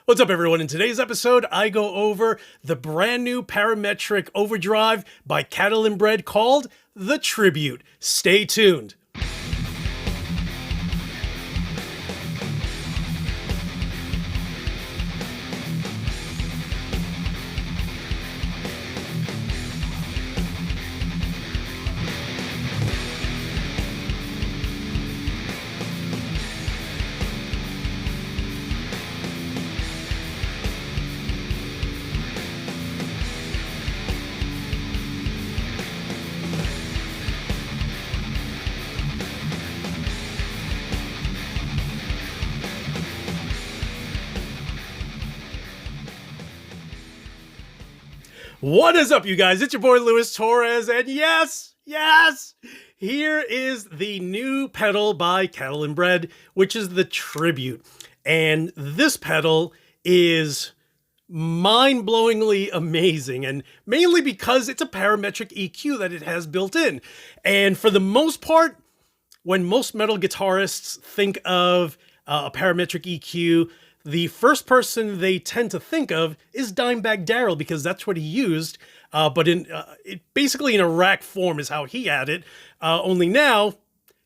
What's up, everyone? In today's episode, I go over the brand new Parametric Overdrive by Catalinbread called The Tribute. Stay tuned. What is up, you guys? It's your boy Luis Torres, and yes, here is the new pedal by Catalinbread, which is the Tribute. And this pedal is mind-blowingly amazing, and mainly because it's a parametric EQ that it has built in. And for the most part, when most metal guitarists think of a parametric EQ, the first person they tend to think of is Dimebag Darrell, because that's what he used, but basically in a rack form is how he had it. Only now,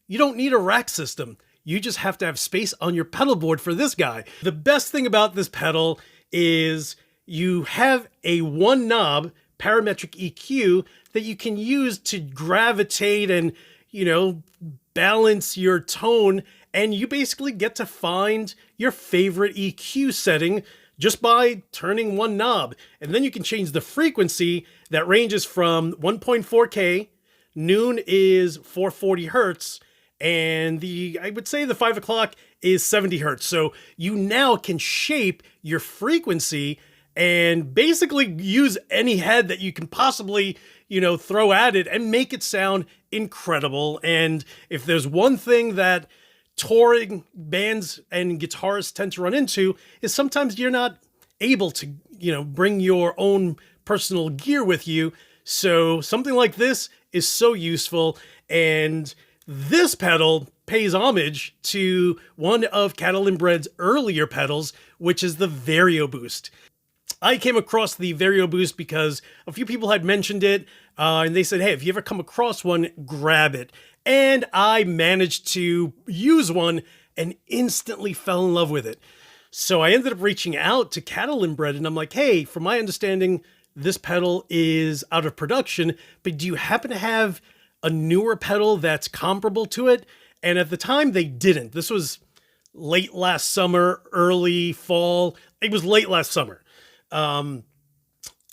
you don't need a rack system. You just have to have space on your pedal board for this guy. The best thing about this pedal is you have a one knob parametric EQ that you can use to gravitate and, balance your tone, and you basically get to find your favorite EQ setting just by turning one knob. And then you can change the frequency that ranges from 1.4K, noon is 440 hertz, and I would say the 5 o'clock is 70 hertz. So you now can shape your frequency and basically use any head that you can possibly, throw at it and make it sound incredible. And if there's one thing that touring bands and guitarists tend to run into, is sometimes you're not able to, bring your own personal gear with you. So something like this is so useful. And this pedal pays homage to one of Catalinbread's earlier pedals, which is the VariOboost. I came across the VariOboost because a few people had mentioned it, and they said, hey, if you ever come across one, grab it. And I managed to use one and instantly fell in love with it. So I ended up reaching out to Catalinbread, and I'm like, hey, from my understanding, this pedal is out of production, but do you happen to have a newer pedal that's comparable to it? And at the time, they didn't. This was late last summer, early fall. It was late last summer.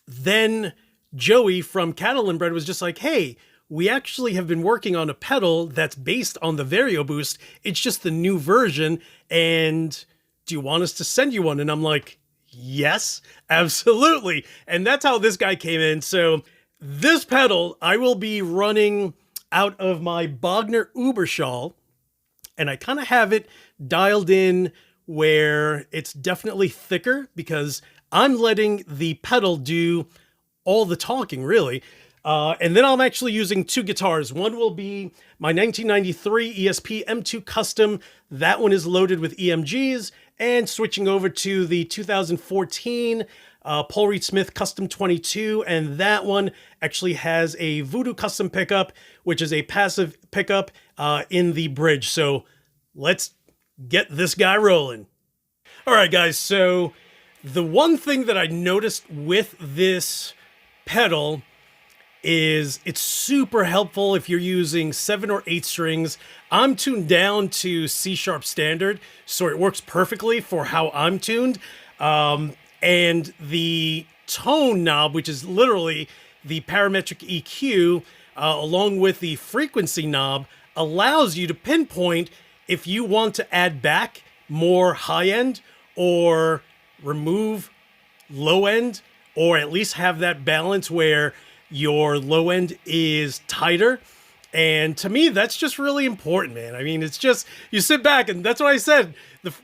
Then Joey from Catalinbread was just like, hey, we actually have been working on a pedal that's based on the VariOboost. It's just the new version. And do you want us to send you one? And I'm like, yes, absolutely. And that's how this guy came in. So this pedal, I will be running out of my Bogner Uberschall, and I kind of have it dialed in where it's definitely thicker because I'm letting the pedal do all the talking, really. And then I'm actually using two guitars. One will be my 1993 ESP M2 Custom. That one is loaded with EMGs, and switching over to the 2014 Paul Reed Smith Custom 22. And that one actually has a Voodoo Custom pickup, which is a passive pickup in the bridge. So let's get this guy rolling. All right, guys. So the one thing that I noticed with this pedal is it's super helpful if you're using 7 or 8 strings. I'm tuned down to C# standard, so it works perfectly for how I'm tuned. And the tone knob, which is literally the parametric EQ, along with the frequency knob, allows you to pinpoint if you want to add back more high end or remove low end, or at least have that balance where your low end is tighter. And to me, that's just really important, man. I mean, it's just, you sit back, and that's what I said.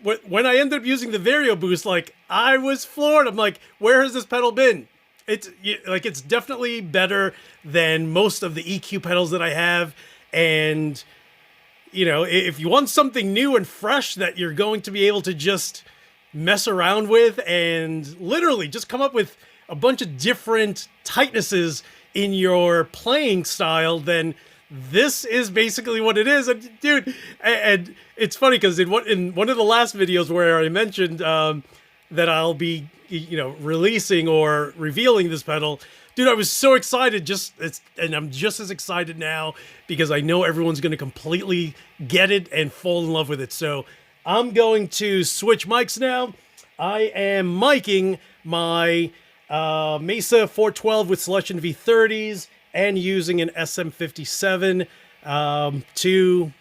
When I ended up using the VariOboost, like, I was floored. I'm like, where has this pedal been? It's definitely better than most of the EQ pedals that I have. And, if you want something new and fresh that you're going to be able to just mess around with and literally just come up with a bunch of different tightnesses in your playing style, then this is basically what it is. And dude, and it's funny because in one of the last videos where I mentioned that I'll be, you know, releasing or revealing this pedal, dude, I was so excited, and I'm just as excited now because I know everyone's going to completely get it and fall in love with it. So I'm going to switch mics now. I am miking my Mesa 412 with Selection V30s and using an SM57 to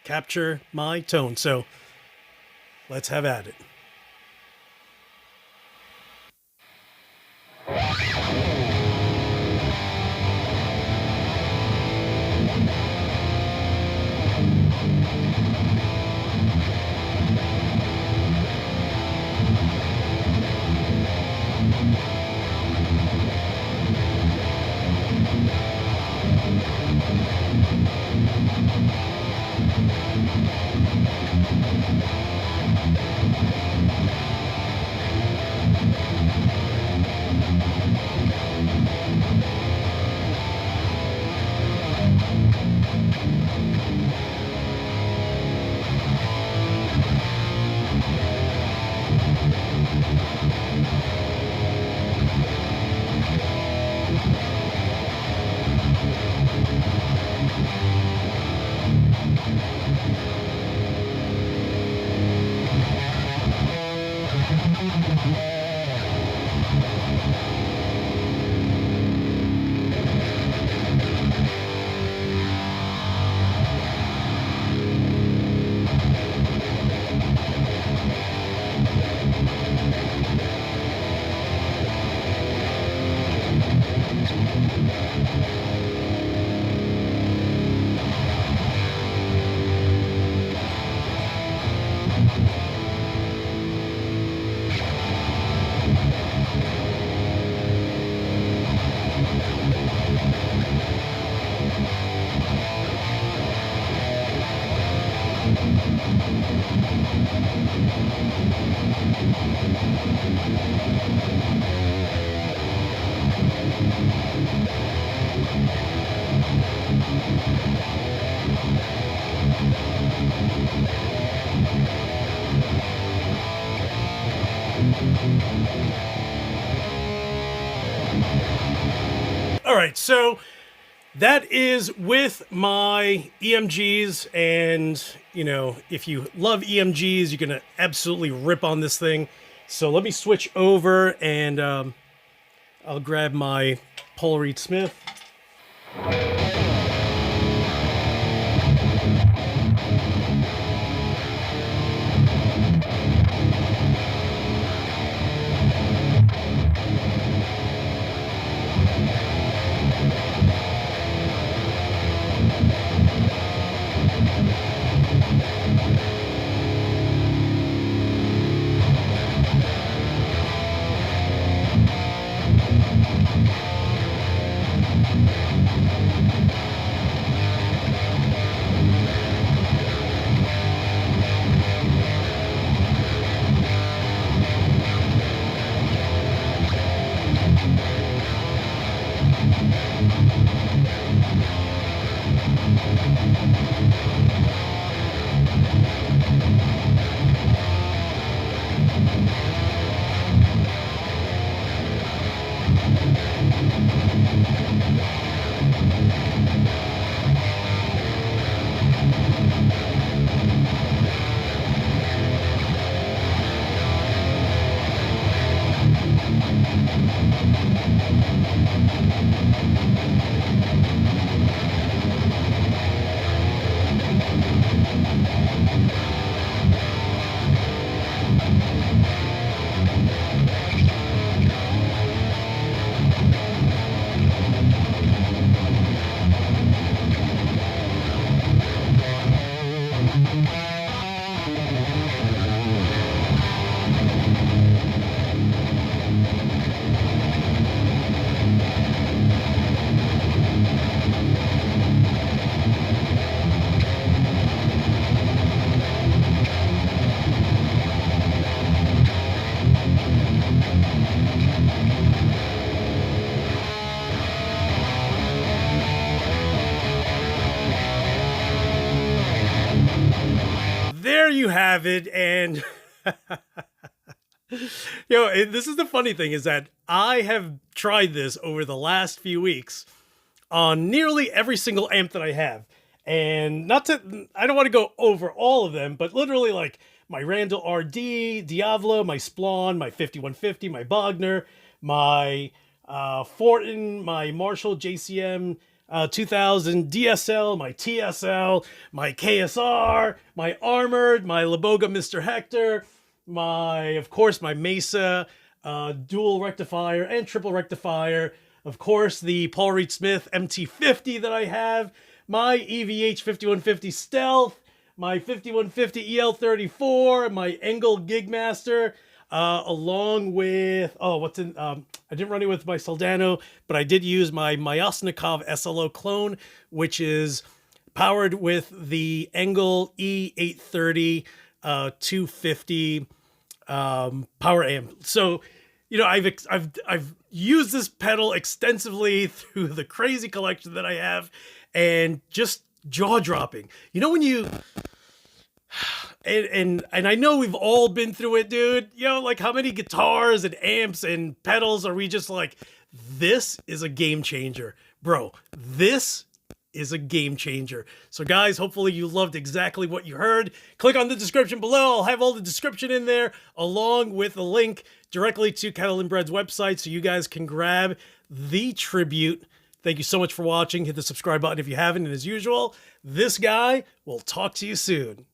capture my tone. So let's have at it. All right, so that is with my EMGs, and you know, if you love EMGs, you're gonna absolutely rip on this thing. So let me switch over, and I'll grab my Paul Reed Smith. there you have it. And this is the funny thing, is that I have tried this over the last few weeks on nearly every single amp that I have. And I don't want to go over all of them, but literally like my Randall RD, Diavolo, my Splawn, my 5150, my Bogner, my Fortin, my Marshall JCM 2000 DSL, my TSL, my KSR, my Armored, my Laboga Mr. Hector, of course, my Mesa dual rectifier and triple rectifier, of course, the Paul Reed Smith MT50 that I have, my EVH 5150 Stealth, my 5150 EL34, my Engel Gigmaster, along with, I didn't run it with my Soldano, but I did use my Myasnikov SLO clone, which is powered with the Engel E830 250 power amp. So, I've used this pedal extensively through the crazy collection that I have, and just jaw-dropping. When you... And I know we've all been through it, dude. Like, how many guitars and amps and pedals are we just like, this is a game changer. Bro, this is a game changer. So guys, hopefully you loved exactly what you heard. Click on the description below. I'll have all the description in there, along with a link directly to Catalinbread's website, so you guys can grab the tribute. Thank you so much for watching. Hit the subscribe button if you haven't. And as usual, this guy will talk to you soon.